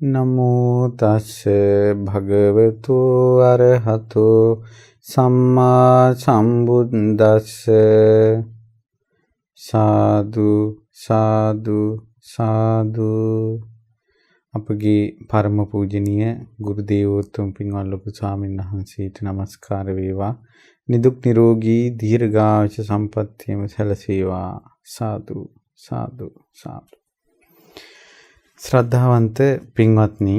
නමෝ තස්ස භගවතු අරහතු සම්මා සම්බුද්දස්ස සාදු සාදු සාදු. අපගේ පරම පූජනීය ගුරු දේවෝත්තම පින්වත් ලොකු ස්වාමීන් වහන්සේට නමස්කාර වේවා. නිදුක් නිරෝගී දීර්ඝායුෂ සම්පන්නියම සැලසේවා. සාදු සාදු සාදු. ශ්‍රද්ධාවන්ත පින්වත්නි,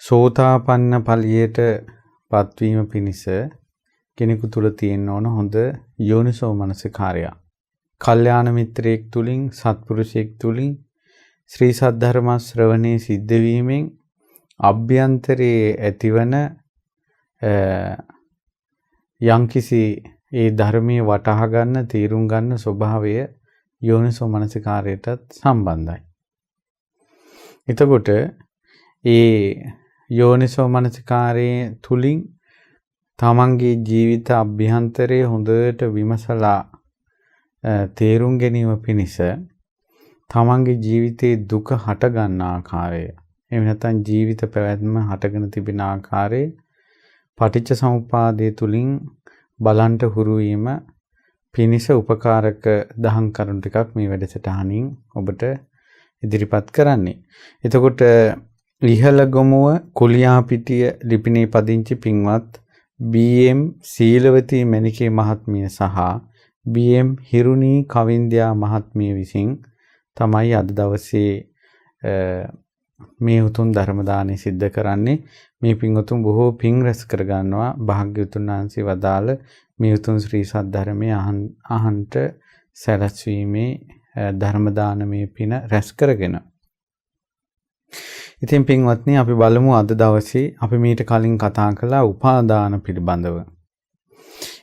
සෝතාපන්න ඵලයට පත්වීම පිණිස කෙනෙකු තුල තියෙන්න ඕන හොඳ යෝනිසෝ මනසිකාරය. කල්යාණ මිත්‍රයෙක් තුලින්, සත්පුරුෂයෙක් තුලින් ශ්‍රී සද්ධර්ම ශ්‍රවණේ සිද්ධ වීමෙන් අභ්‍යන්තරයේ ඇතිවන යම්කිසි ඒ ධර්මයේ වටහා ගන්න, තීරුම් ගන්න ස්වභාවය යෝනිසෝ මනසිකාරයටත් සම්බන්ධයි. එතකොට ඒ යෝනිසෝ මනසිකාරයේ තුලින් තමන්ගේ ජීවිත අභ්‍යන්තරයේ හොඳට විමසලා තේරුම් ගැනීම පිණිස තමන්ගේ ජීවිතයේ දුක හට ගන්න ආකාරය, එහෙම නැත්නම් ජීවිත පැවැත්ම හටගෙන තිබෙන ආකාරය පටිච්ච සමුප්පාදයේ තුලින් බලන්ට හුරු වීම පිණිස උපකාරක දහම් කරුණු ටිකක් මේ වැඩසටහනින් ඔබට ඉදිරිපත් කරන්නේ. එතකොට ඉහළ ගොමුව කුලියාපිටිය ලිපිනේ පදිංචි පින්වත් බී.එම්. සීලවතී මණිකේ මහත්මිය සහ බී.එම්. හිරුණී කවින්දයා මහත්මිය විසින් තමයි අද දවසේ මේ උතුම් ධර්ම දානය සිද්ධ කරන්නේ. මේ පින්වතුන් බොහෝ පින් රැස් කර ගන්නවා. භාග්‍යවතුන් වහන්සේ වදාළ මේ උතුම් ශ්‍රී සද්ධර්මයේ අහන්ට සැලැස්වීමේ ධර්ම දානමේ පින රැස් කරගෙන. ඉතින් පින්වත්නි, අපි බලමු අද දවසේ අපි මීට කලින් කතා කළා උපාදාන පිළිබඳව.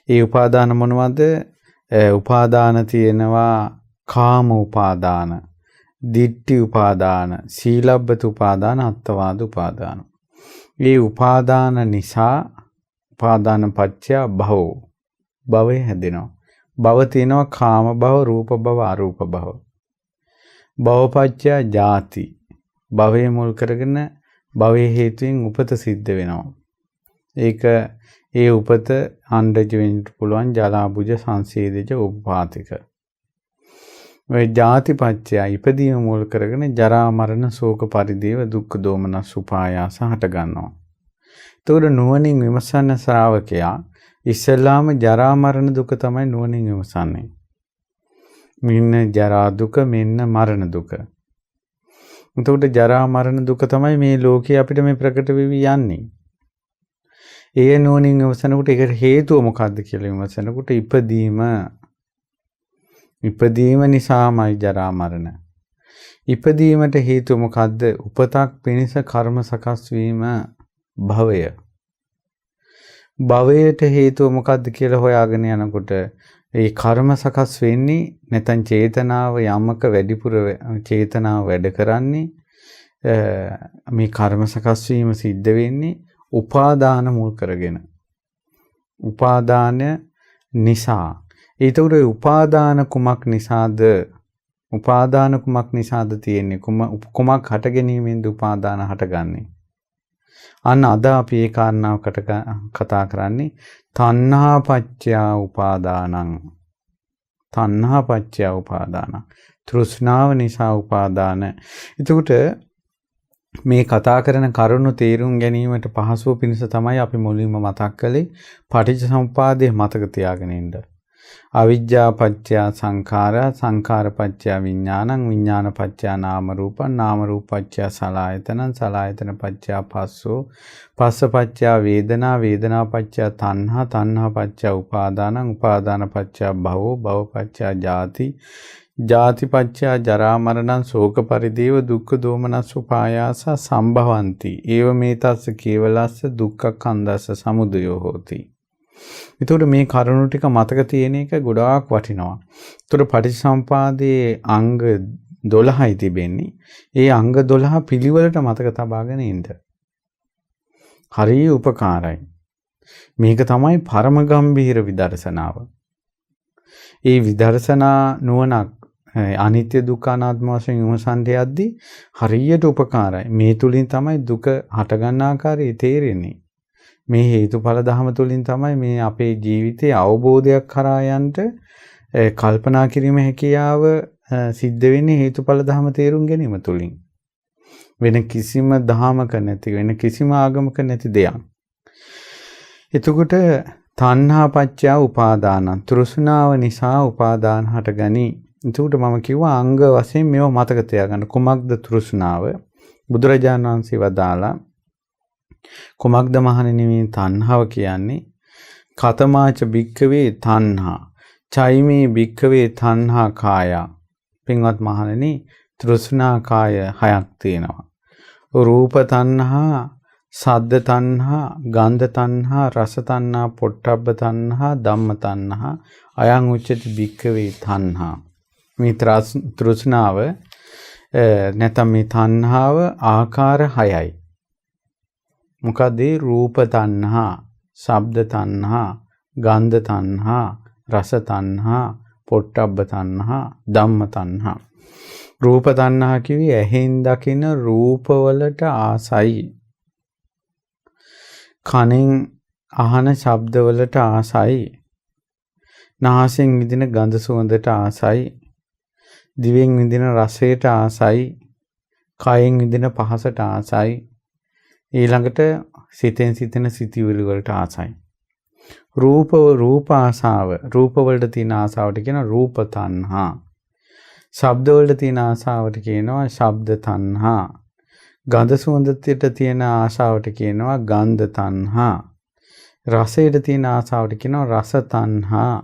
ඒ උපාදාන මොනවද? උපාදාන තියෙනවා කාම උපාදාන, දිට්ඨි උපාදාන, සීලබ්බත උපාදාන, අත්වාද උපාදාන. මේ උපාදාන නිසා උපාදාන පත්‍ය භව, භවය හැදෙනවා. භව තියෙනවා කාම භව, රූප භව, අරූප භව. භවපච්චය ජාති. භවයේ මුල් කරගෙන භවයේ හේතුවෙන් උපත සිද්ධ වෙනවා. ඒක ඒ උපත අණ්ඩජ වෙන්න පුළුවන්, ජලාබුජ, සංසේදජ, උපපාතික. ඔය ජාතිපච්චය ඉපදීම මුල් කරගෙන ජරා මරණ ශෝක පරිදේව දුක්ඛ දෝමනස් උපායාස හට ගන්නවා. එතකොට නුවණින් විමසන ශ්‍රාවකයා ඉස්සෙල්ලාම ජරා මරණ දුක තමයි නුවණින් විමසන්නේ. මෙන්න ජරා දුක, මෙන්න මරණ දුක. එතකොට ජරා මරණ දුක තමයි මේ ලෝකේ අපිට මේ ප්‍රකට වෙවි යන්නේ. ඒ නුවණින් විමසනකොට ඒකට හේතුව මොකක්ද කියලා විමසනකොට ඉපදීම නිසාමයි ජරා මරණ. ඉපදීමට හේතුව මොකද්ද? උපතක් පිණිස කර්ම සකස් වීම භවය. භවයට හේතුව මොකද්ද කියලා හොයාගෙන යනකොට ඒ කර්ම සකස් වෙන්නේ නැත්නම් චේතනාව යමක වැඩිපුර චේතනාව වැඩ කරන්නේ මේ කර්ම සකස් වීම සිද්ධ වෙන්නේ උපාදාන මුල් කරගෙන. උපාදාන නිසා. ඒතකොට උපාදාන කුමක් නිසාද? උපාදාන කුමක් නිසාද තියෙන්නේ? කුමක් හට ගැනීමෙන්ද උපාදාන හටගන්නේ? අන්න අද අපි ඒ කාරණාවකට කතා කරන්නේ තණ්හා පත්‍ය උපාදානං. තණ්හා පත්‍ය උපාදාන. තෘෂ්ණාව නිසා උපාදාන. එතකොට මේ කතා කරන කරුණු තේරුම් ගැනීමට පහසුව පිණිස තමයි අපි මුලින්ම මතක් කළේ පටිච්චසමුප්පාදය මතක තියාගෙන ඉන්න. අවිජ්ජා පත්‍ය සංඛාරා, සංඛාර පත්‍ය විඥානං, විඥාන පත්‍ය නාම රූපං, නාම රූප පත්‍ය සලආයතනං, සලආයතන පත්‍ය පස්සෝ, පස්ස පත්‍ය වේදනා, වේදනා පත්‍ය තණ්හා, තණ්හා පත්‍ය උපාදානං, උපාදාන පත්‍ය භවෝ, භව පත්‍ය ජාති, ජාති පත්‍ය ජරා මරණං, ශෝක පරිදේව දුක්ඛ දෝමනස් උපායාස සම්භවಂತಿ. ඒව මේතස්ස කේවලස්ස දුක්ඛ කන්දස්ස සමුදයෝ හෝති. එතකොට මේ කරුණු ටික මතක තියෙන එක ගොඩාක් වටිනවා. එතකොට පටිච්චසමුපාදයේ අංග 12යි තිබෙන්නේ. ඒ අංග 12 පිළිවෙලට මතක තබාගෙන ඉන්න. හරිය උපකාරයි. මේක තමයි පරම ගම්භීර විදර්ශනාව. ඒ විදර්ශනා නුවණක් අනිත්‍ය දුක්ඛ අනාත්ම වශයෙන් විමසන්ට යද්දී හරියට උපකාරයි. මේ තුලින් තමයි දුක හටගන්න ආකාරය තේරෙන්නේ. මේ හේතුඵල ධම තුලින් තමයි මේ අපේ ජීවිතයේ අවබෝධයක් කරා යන්න කල්පනා කිරීම හැකියාව සිද්ධ වෙන්නේ හේතුඵල ධම තේරුම් ගැනීම තුලින්. වෙන කිසිම ධමක නැති වෙන කිසිම ආගමක නැති දෙයක්. එතකොට තණ්හා පත්‍ය උපාදාන තෘෂ්ණාව නිසා උපාදාන හටගනී. එතකොට මම කිව්වා අංග වශයෙන් මේව මතක තියාගන්න. කුමක්ද තෘෂ්ණාව? බුදුරජාණන් වහන්සේ වදාලා කුමක්ද මහණෙනි මේ තණ්හාව කියන්නේ? කතමාච භික්ඛවේ තණ්හා චෛමේ භික්ඛවේ තණ්හා කාය. පින්වත් මහණෙනි තෘෂ්ණා කාය හයක් තියෙනවා. රූප තණ්හා, සද්ද තණ්හා, ගන්ධ තණ්හා, රස තණ්හා, පොට්ටබ්බ තණ්හා, ධම්ම තණ්හා, අයං උච්චති භික්ඛවේ තණ්හා. මේ තෘෂ්ණාව නැත්නම් මේ තණ්හාව ආකාර 6යි. මොකද රූප තණ්හා, ශබ්ද තණ්හා, ගන්ධ තණ්හා, රස තණ්හා, පොට්ටබ්බ තණ්හා, ධම්ම තණ්හා. රූප තණ්හා කිව්වේ ඇහෙන් දකින රූපවලට ආසයි. කනෙන් අහන ශබ්දවලට ආසයි. නාසයෙන් විඳින ගඳ සුවඳට ආසයි. දිවෙන් විඳින රසයට ආසයි. කයෙන් විඳින පහසට ආසයි. ඊළඟට සිතෙන් සිතෙන සිතිවිලි වලට ආසයි. රූප ආසාව, රූප වලට තියෙන ආසාවට කියන රූප තණ්හා. ශබ්ද වලට තියෙන ආසාවට කියනවා ශබ්ද තණ්හා. ගන්ධ සුවඳට තියෙන ආසාවට කියනවා ගන්ධ තණ්හා. රසයට තියෙන ආසාවට කියනවා රස තණ්හා.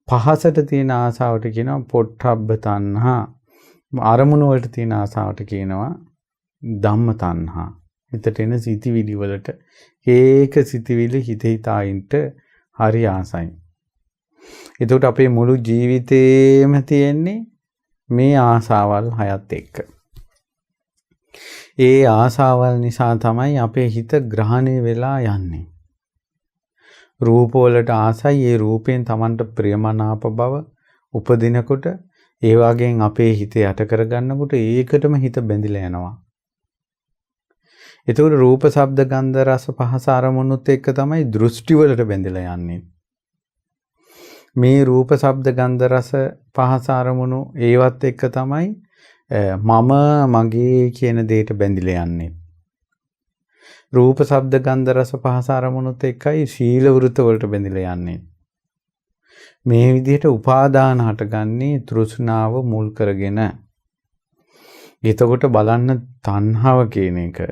පහසට තියෙන ආසාවට කියනවා පොට්ටබ්බ තණ්හා. අරමුණු වලට තියෙන ආසාවට කියනවා ධම්ම තණ්හා. හිතට එන සිතිවිලි වලට ඒක සිතිවිලි හිතයින්ට හරි ආසයි. එතකොට අපේ මුළු ජීවිතේම තියෙන්නේ මේ ආසාවල් හයත් එක්ක. ඒ ආසාවල් නිසා තමයි අපේ හිත ග්‍රහණය වෙලා යන්නේ. රූප වලට ආසයි, ඒ රූපයෙන් Tamanට ප්‍රියමනාප බව උපදිනකොට ඒ වගේන් අපේ හිත යට කරගන්නකොට ඒකටම හිත බැඳිලා යනවා. එතකොට රූප, ශබ්ද, ගන්ධ, රස, පහස අරමුණුත් එක්ක තමයි දෘෂ්ටි වලට බැඳිලා යන්නේ. මේ රූප, ශබ්ද, ගන්ධ, රස, පහස අරමුණු ඒවත් එක්ක තමයි මම මගේ කියන දෙයට බැඳිලා යන්නේ. රූප, ශබ්ද, ගන්ධ, රස, පහස අරමුණුත් එක්කයි සීල වෘත වලට බැඳිලා යන්නේ. මේ විදිහට උපාදාන හටගන්නේ තෘෂ්ණාව මුල් කරගෙන. එතකොට බලන්න තණ්හාව කියන එක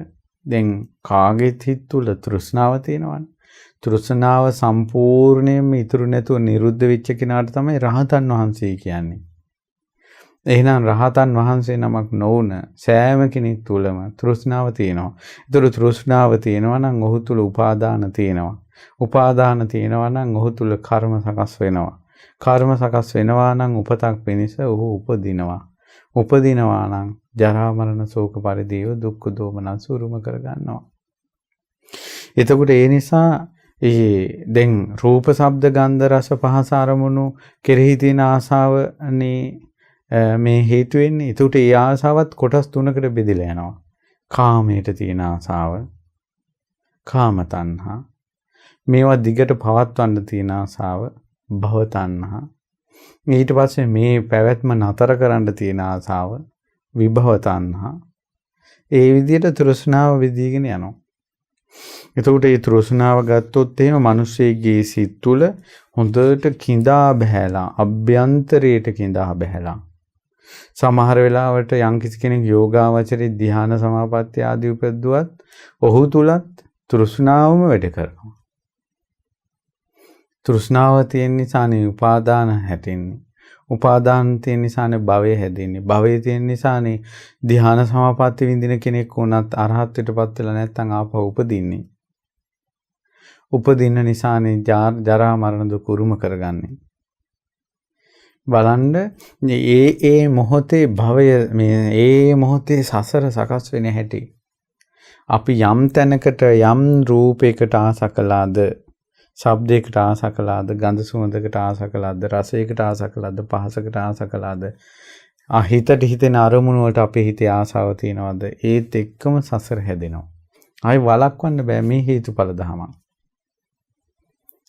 දැන් කාගෙත් හිත තුල තෘෂ්ණාව තියෙනවනේ. තෘෂ්ණාව සම්පූර්ණයෙන්ම ඉතුරු නැතුව නිරුද්ධ වෙච්ච කෙනාට තමයි රහතන් වහන්සේ කියන්නේ. එහෙනම් රහතන් වහන්සේ නමක් නොවුන සෑම කෙනෙක් තුලම තෘෂ්ණාව තියෙනවා. ඒතර තෘෂ්ණාව තියෙනවා නම් ඔහු තුල උපාදාන තියෙනවා. උපාදාන තියෙනවා නම් ඔහු තුල කර්ම සකස් වෙනවා. කර්ම සකස් වෙනවා නම් උපතක් වෙනස ඔහු උපදිනවා. උපදිනවා නම් ජරා මරණ ශෝක පරිදේව දුක්ඛ දෝමනස් උරුම කර ගන්නවා. එතකොට ඒ නිසා දැන් රූප, ශබ්ද, ගන්ධ, රස, පහස අරමුණු කෙරෙහි තියෙන ආසාවනේ මේ හේතු වෙන්නේ. ඒකට ඒ ආසාවත් කොටස් තුනකට බෙදලා යනවා. කාමයට තියෙන ආසාව, කාම තණ්හා. මේවා දිගට පවත්වන්න තියෙන ආසාව, භව තණ්හා. ඊට පස්සේ මේ පැවැත්ම නතර කරන්න තියෙන ආසාව, විභව තණ්හා. ඒ විදිහට තෘෂ්ණාව විදීගෙන යනවා. එතකොට මේ තෘෂ්ණාව ගත්තොත් එහෙම මිනිස්සෙගේ සිත් තුළ හොඳට කිඳා බහැලා, අභ්‍යන්තරයට කිඳා බහැලා. සමහර වෙලාවට යම්කිසි කෙනෙක් යෝගාවචරේ ධ්‍යාන සමාපatti ආදී උපද්දුවත් ඔහු තුලත් තෘෂ්ණාවම වැඩ කරනවා. තෘෂ්ණාව තියෙන නිසානේ උපාදාන හැදෙන්නේ. උපාදාන තියෙන නිසානේ භවය හැදෙන්නේ. භවය තියෙන නිසානේ ධ්‍යාන සමාපatti විඳින කෙනෙක් වුණත් අරහත්ත්වයටපත් වෙලා නැත්නම් ආපහු උපදින්නේ. උපදින්න නිසානේ ජරා මරණ දුක උරුම කරගන්නේ. බලන්න ඒ මොහොතේ භවය මේ මොහොතේ සසර සකස් වෙන හැටි. අපි යම් තැනකට යම් රූපයකට ආස කළාද, ශබ්දයකට ආස කළාද, ගඳ සුවඳකට ආස කළාද, රසයකට ආස කළාද, පහසකට ආස කළාද, හිතට හිතෙන අරමුණු වලට අපේ හිතේ ආසාව තියනවාද, ඒත් එක්කම සසර හැදෙනවා. ආයි වළක්වන්න බෑ මේ හේතුඵල ධම.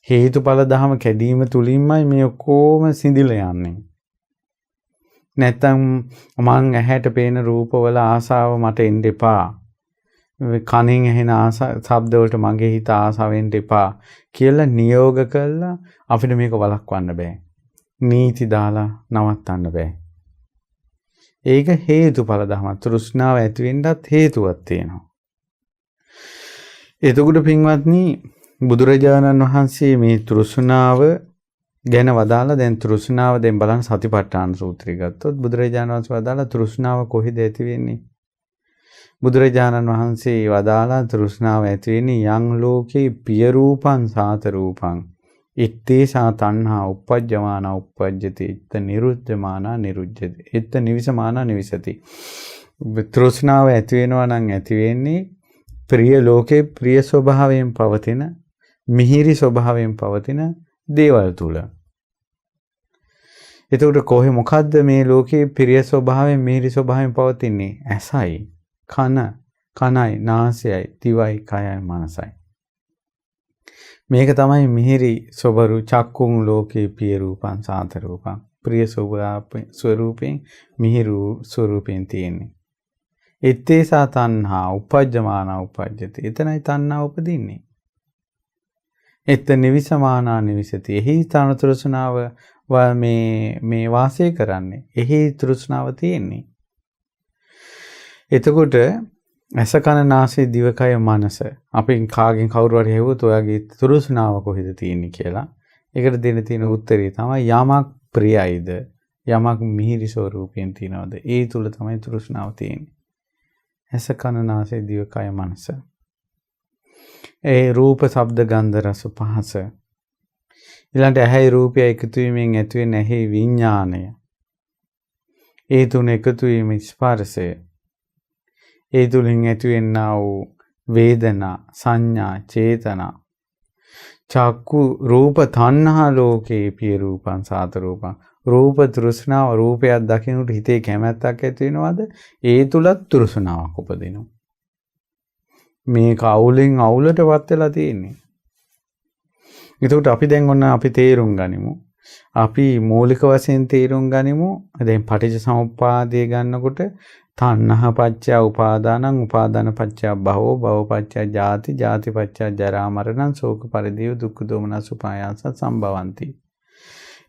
හේතුඵල ධම කැඩීම තුලින්මයි මේ ඔක්කොම සිඳිලා යන්නේ. නැත්තම් මං ඇහැට පේන රූපවල ආසාව මට එන්න එපා. කනින් ඇහෙන ශබ්ද වලට මගේ හිත ආසාව වෙන්න එපා කියලා නියෝග කළා අපිට මේක වළක්වන්න බෑ. නීති දාලා නවත්තන්න බෑ. ඒක හේතුඵල ධම. තෘෂ්ණාව ඇති වෙන්නත් හේතුවක් තියෙනවා. එතකොට පින්වත්නි බුදුරජාණන් වහන්සේ මේ තෘෂ්ණාව ගැන වදාලා දැන් තෘෂ්ණාව දැන් බලන්න සතිපට්ඨාන සූත්‍රය ගත්තොත් බුදුරජාණන් වහන්සේ වදාලා තෘෂ්ණාව කොහෙද ඇති වෙන්නේ? බුදුරජාණන් වහන්සේ වදාලා තෘෂ්ණාව ඇති වෙන්නේ යං ලෝකේ පිය රූපං සාත රූපං ඉත්තේසා තණ්හා uppajjamana uppajjati itta niruddhamana niruddhati itta nivisamana nivisati. තෘෂ්ණාව ඇති වෙනවා නම් ඇති වෙන්නේ ප්‍රිය ලෝකේ ප්‍රිය ස්වභාවයෙන් පවතින මිහිරි ස්වභාවයෙන් පවතින දේවල් තුල. එතකොට කොහේ මොකද්ද මේ ලෝකේ ප්‍රිය ස්වභාවයෙන් මිහිරි ස්වභාවයෙන් පවතින්නේ? ඇසයි, කනයි, නාසයයි, දිවයි, කයයි, මනසයි. මේක තමයි මිහිරි ස්වභරු චක්කුන් ලෝකේ පිය රූපං සාත රූපං. ප්‍රිය ස්වරූපයෙන් මිහිරි ස්වරූපයෙන් තියෙන්නේ. ඉත්තේසා තණ්හා uppajjamana uppajjati. එතනයි තණ්හා උපදින්නේ. එත නිවිසමානා නිවිසති. එහි තන තෘෂ්ණාව මේ වාසය කරන්නේ. එහි තෘෂ්ණාව තියෙන්නේ. එතකොට ඇස කන නාසය දිවකය මනස අපි කාගෙන් කවුරු හරි හෙව්වොත් ඔයාගේ තෘෂ්ණාව කොහෙද තියෙන්නේ කියලා. ඒකට දෙන්න තියෙන උත්තරේ තමයි යමක් ප්‍රියයිද යමක් මිහිරි ස්වරූපයෙන් තියනවාද ඒ තුල තමයි තෘෂ්ණාව තියෙන්නේ. ඇස කන නාසය දිවකය මනස. ඒ රූප ශබ්ද ගන්ධ රස පහස ඊළඟට ඇහැයි රූපය එකතු වීමෙන් ඇති වෙන ඇහි විඥාණය. ඒ තුන එකතු වීම ස්පර්ශය. ඒ තුලින් ඇති වෙනා වූ වේදනා සංඥා චේතනා චක්කු රූප තණ්හා ලෝකේ පිය රූපං සාත රූපං. රූප තෘෂ්ණාව රූපයක් දකින්නට හිතේ කැමැත්තක් ඇති වෙනවද? ඒ තුලත් තෘෂ්ණාවක් උපදිනවා. මේක අවුලෙන් අවුලටපත් වෙලා තියෙන්නේ. එතකොට අපි දැන් ඔන්න අපි තේරුම් ගනිමු. අපි මූලික වශයෙන් තේරුම් ගනිමු. දැන් පටිච්චසමුප්පාදය ගන්නකොට තණ්හා පච්චය උපාදානං උපාදාන පච්චය භවෝ භව පච්චය ජාති ජාති පච්චය ජරා මරණං ශෝක පරිදේව දුක්ඛ දෝමනස් උපායාස සම්භවಂತಿ.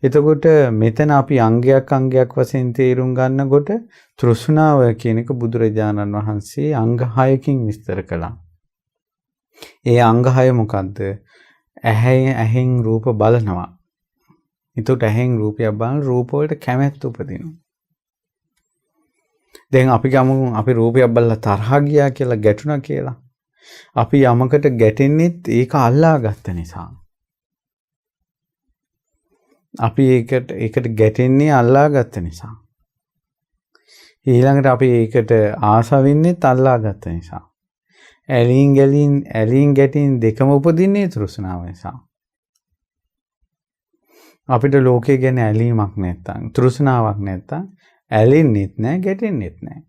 එතකොට මෙතන අපි අංගයක් වශයෙන් තේරුම් ගන්නකොට තෘෂ්ණාව කියන එක බුදුරජාණන් වහන්සේ අංග 6කින් විස්තර කළා. ඒ අංග 6 මොකද්ද? ඇහෙන් රූප බලනවා. එතකොට ඇහෙන් රූපයක් බලන රූප වලට කැමැත්ත උපදිනවා. දැන් අපි ගමු අපි රූපයක් බලලා තරහ ගියා කියලා ගැටුණා කියලා. අපි යමකට ගැටෙන්නෙත් ඒක අල්ලාගත්ත නිසා. අපි ඒකට ගැටෙන්නේ අල්ලාගත්ත නිසා. ඊළඟට අපි ඒකට ආස වෙන්නේත් අල්ලාගත්ත නිසා. ඇලීම් ගැටීම් දෙකම උපදින්නේ තෘෂ්ණාව නිසා. අපිට ලෝකේ ගැන ඇලීමක් නැත්තම් තෘෂ්ණාවක් නැත්තම් ඇලෙන්නෙත් නැහැ ගැටෙන්නෙත් නැහැ.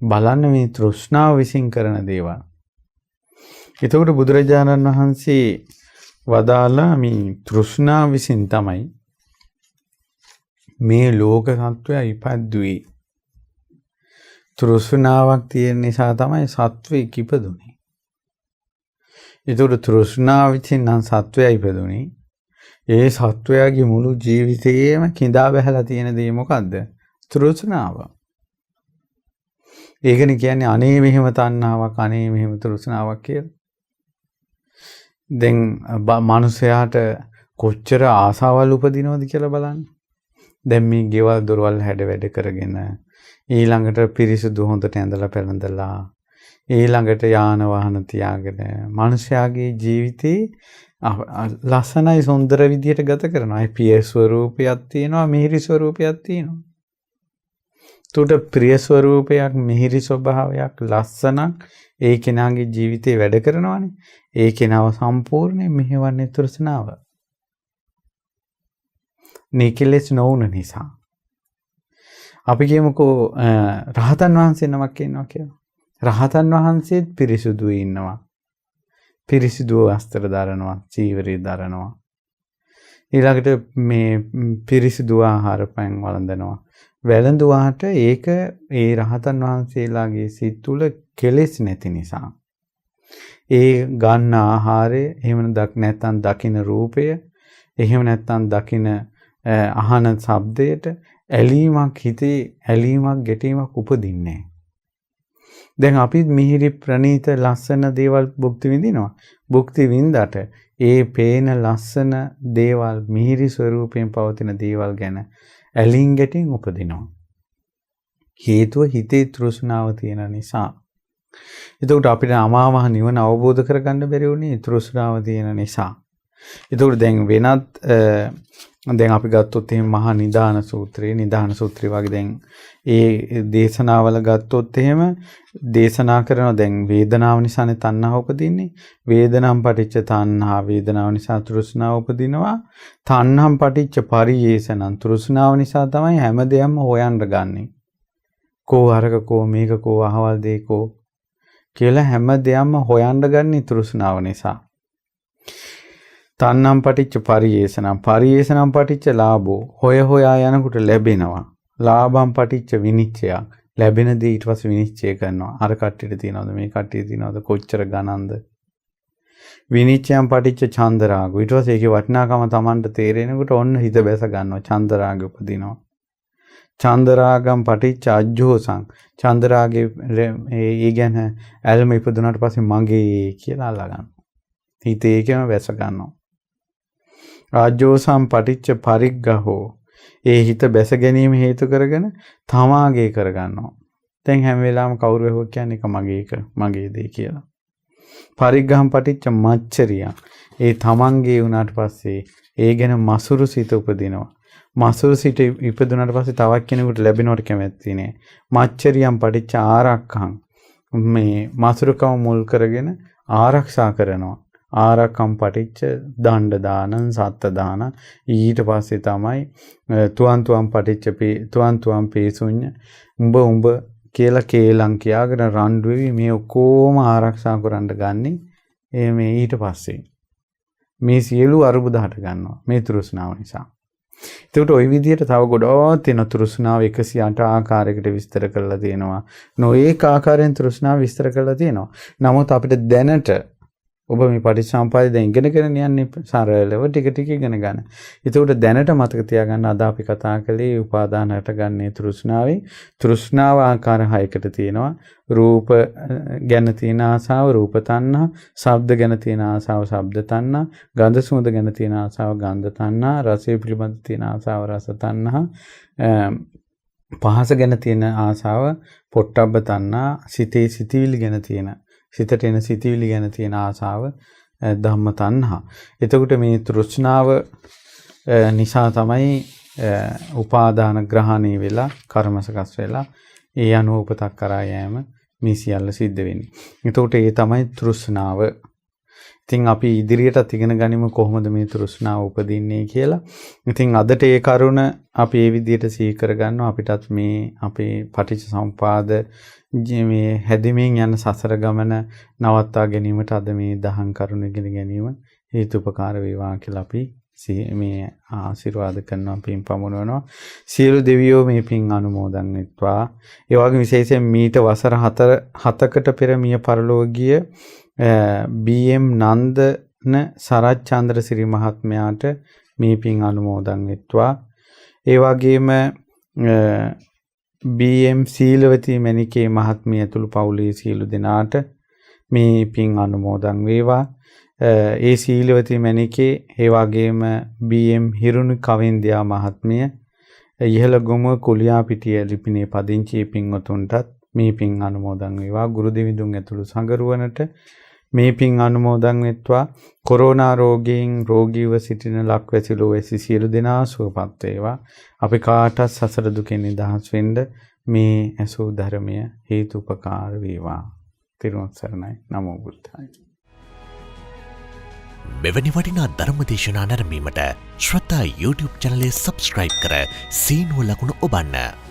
බලන්න මේ තෘෂ්ණාව විසින් කරන දේවල්. එතකොට බුදුරජාණන් වහන්සේ වදාලා මේ තෘෂ්ණාව විසින් තමයි මේ ලෝක සත්වයා ඉපද්දුවේ. තෘෂ්ණාවක් තියෙන නිසා තමයි සත්වෙ ඉපදුනේ. ඒතකොට තෘෂ්ණාව විසින් නම් සත්වයා ඉපදුනේ. ඒ සත්වයාගේ මුළු ජීවිතේම කිඳා බහැලා තියෙන දේ මොකද්ද? තෘෂ්ණාව. ඒකනේ කියන්නේ අනේ මෙහෙම තණ්හාවක් අනේ මෙහෙම තෘෂ්ණාවක් කියලා. දැන් මනුස්සයාට කොච්චර ආසාවල් උපදිනවද කියලා බලන්න. දැන් මේ ගෙවල් දොරවල් හැඩ වැඩ කරගෙන ඊළඟට පිරිසිදු හොඳට ඇඳලා පැළඳලා ඊළඟට යාන වාහන තියාගෙන මනුස්සයාගේ ජීවිතේ ලස්සනයි සුන්දර විදියට ගත කරනවා. ඒ පිය ස්වරූපයක් තියෙනවා මිහිරි ස්වරූපයක් තියෙනවා. තුට ප්‍රිය ස්වරූපයක්, මිහිරි ස්වභාවයක්, ලස්සනක් ඒ කෙනාගේ ජීවිතේ වැඩ කරනවානේ. ඒ කෙනාව සම්පූර්ණයෙන් මෙහෙවන්නේ තෘෂ්ණාව. නිකලෙස් නොවුන නිසා. අපි කියමුකෝ රහතන් වහන්සේ නමක් ඉන්නවා කියලා. රහතන් වහන්සේත් පිරිසුදුව ඉන්නවා. පිරිසිදුව වස්ත්‍ර දරනවා, චීවරය දරනවා. ඊළඟට මේ පිරිසිදු ආහාර පෑන් වළඳනවා. වැළඳුවාට ඒක ඒ රහතන් වහන්සේලාගේ සිත් තුළ කෙලෙස් නැති නිසා. ඒ ගන්න ආහාරය, එහෙම නැත්නම් දකින රූපය, එහෙම නැත්නම් දකින අහන ශබ්දයට ඇලීමක්, හිතේ ඇලීමක්, ගැටීමක් උපදින්නේ නැහැ. දැන් අපි මිහිරි ප්‍රණීත ලස්සන දේවල් භුක්ති විඳිනවා. භුක්ති විඳාට ඒ පේන ලස්සන දේවල්, මිහිරි ස්වරූපයෙන් පවතින දේවල් ගැන ඇලීම් ගැටීම් උපදිනවා. හේතුව හිතේ තෘෂ්ණාව තියෙන නිසා. එතකොට අපිට අමාමහ නිවන අවබෝධ කරගන්න බැරි වුණේ තෘෂ්ණාව තියෙන නිසා. එතකොට දැන් වෙනත් දැන් අපි ගත්තොත් එහෙම මහා නිදාන සූත්‍රය වගේ දැන් ඒ දේශනාවල ගත්තොත් එහෙම දේශනා කරනවා. දැන් වේදනාව නිසානේ තණ්හාව උපදින්නේ. වේදනම් පටිච්ච තණ්හා, වේදනාව නිසා තෘෂ්ණාව උපදිනවා. තණ්හම් පටිච්ච පරියේසනං, තෘෂ්ණාව නිසා තමයි හැම දෙයක්ම හොයන්න ගන්නෙ. කෝ අරක, කෝ මේක, කෝ අහවල් දෙය, කෝ කියලා හැම දෙයක්ම හොයන්න ගන්නේ තෘෂ්ණාව නිසා. තණ්හම් පටිච්ච පරියේසනම්, පරියේසනම් පටිච්ච ලාභෝ, හොය හොයා යනකොට ලැබෙනවා. ලාභම් පටිච්ච විනිච්ඡය, ලැබෙන දේ ඊට පස්සේ විනිශ්චය කරනවා. අර කට්ටියට තියනවද, මේ කට්ටියට තියනවද, කොච්චර ගණන්ද. විනිශ්චයම් පටිච්ච චන්දරාගෝ, ඊට පස්සේ ඒකේ වටිනාකම Tamanට තේරෙනකොට ඔන්න හිත බැස ගන්නවා. චන්දරාගය උපදිනවා. චන්දරාගම් පටිච්ච අජ්ජෝසං, චන්දරාගේ ඒ ගැන ඇල්ම ඉපදුනාට පස්සේ මගේ කියලා අල්ලා ගන්නවා. හිතේ ඒකම වැස ගන්නවා. රාජ්‍යෝසම් පටිච්ච පරිග්ගහෝ, ඒ හිත බැස ගැනීම හේතු කරගෙන තමාගේ කරගන්නවා. දැන් හැම වෙලාවෙම කවුරු වෙහුව කියන්නේ එක මගේ දේ කියලා. පරිග්ගහම් පටිච්ච මච්චරිය, ඒ තමන්ගේ වුණාට පස්සේ ඒ ගැන මසුරු සිත උපදිනවා. මසුරු සිත ඉපදුනාට පස්සේ තවත් කෙනෙකුට ලැබෙනවට කැමැත්තේ නෑ. මච්චරියම් පටිච්ච ආරක්ඛං, මේ මසුරුකම මුල් කරගෙන ආරක්ෂා කරනවා. ආරක්කම් පටිච්ච දණ්ඩ දානං සත්ත දාන, ඊට පස්සේ තමයි තුවන්තුවම් පටිච්ච තුවන්තුවම් පේසුඤ්ඤ, උඹ කියලා කේලම් කියාගෙන රණ්ඩු වෙවි මේ ඔක්කොම ආරක්ෂා කරන්න ගන්නේ. මේ ඊට පස්සේ මේ සියලු අරුබුද හට ගන්නවා මේ තෘෂ්ණාව නිසා. එතකොට ওই විදිහට තව ගොඩක් තියෙන තෘෂ්ණාව 108 ආකාරයකට විස්තර කරලා තියෙනවා. නොඒක ආකාරයෙන් තෘෂ්ණාව විස්තර කරලා තියෙනවා. නමුත් අපිට දැනට ඔබ මේ පටිච්චසමුප්පාදය දැන් ඉගෙනගෙන යන්නේ සරලව ටික ඉගෙන ගන්න. ඒකට දැනට මතක තියාගන්න අද අපි කතා කළේ උපාදාන හටගන්නේ තෘෂ්ණාවේ. තෘෂ්ණාව ආකාර 6කට තියෙනවා. රූප ගැන තියෙන ආසාව රූප තණ්හා, ශබ්ද ගැන තියෙන ආසාව ශබ්ද තණ්හා, ගන්ධ සුවඳ ගැන තියෙන ආසාව ගන්ධ තණ්හා, රසය පිළිබඳ තියෙන ආසාව රස තණ්හා, පහස ගැන තියෙන ආසාව පොට්ටබ්බ තණ්හා, සිතේ සිතිවිලි ගැන තියෙන සිතට එන සිතිවිලි ගැන තියෙන ආසාව ධම්ම තණ්හා. එතකොට මේ තෘෂ්ණාව නිසා තමයි උපාදාන ග්‍රහණය වෙලා කර්මසකස් වෙලා ඒ අනුව උපතක් කරා යෑම මේ සියල්ල සිද්ධ වෙන්නේ. එතකොට ඒ තමයි තෘෂ්ණාව. ඉතින් අපි ඉදිරියටත් ඉගෙන ගනිමු කොහොමද මේ තෘෂ්ණාව උපදින්නේ කියලා. ඉතින් අදට ඒ කරුණ අපි මේ විදිහට සිහි කරගන්නවා. අපිටත් මේ අපේ පටිච්චසමුපාද මේ හැදෙමින් යන සසර ගමන නවත්වා ගැනීමට අද මේ දහම් කරුණ ඉගෙන ගැනීම හේතුපකාර වේවා කියලා අපි මේ ආශිර්වාද කරනවා, පින් පමුණවනවා. සියලු දෙවියෝ මේ පින් අනුමෝදන් වෙත්වා. ඒ වගේම විශේෂයෙන් මීට වසර 7කට පෙර මිය පරලෝකීය බී.එම්. නන්දන සරච්චන්ද්‍රසිරි මහත්මයාට මේ පින් අනුමෝදන් වෙත්වා. ඒ වගේම බී.එම්. සීලවතී මණිකේ මහත්මිය ඇතුළු පවුලේ සියලු දෙනාට මේ පින් අනුමෝදන් වේවා. ඒ සීලවතී මණිකේ ඒ වගේම බී.එම්. හිරුණි කවින්දයා මහත්මිය ඉහළ ගොමුව කුලියාපිටිය ලිපිනේ පදිංචි පින්වතුන්ටත් මේ පින් අනුමෝදන් වේවා. ගුරු දෙවිඳුන් ඇතුළු සංගරුවනට මේ පින් අනුමෝදන් වෙත්වා. කොරෝනා රෝගයෙන් රෝගීව සිටින ලක්වැසි ලෝවැසි සියලු දෙනා සුවපත් වේවා. අපි කාටත් සසර දුකෙන් නිදහස් වෙන්න මේ ඇසූ ධර්මය හේතුපකාර වේවා. තිරුවන් සරණයි. නමෝ බුද්ධාය. මෙවැනි වටිනා ධර්මදේශනා නැරඹීමට ශ්‍රද්ධා YouTube චැනලය සබස්ක්‍රයිබ් කර සීනුව ලකුණ ඔබන්න.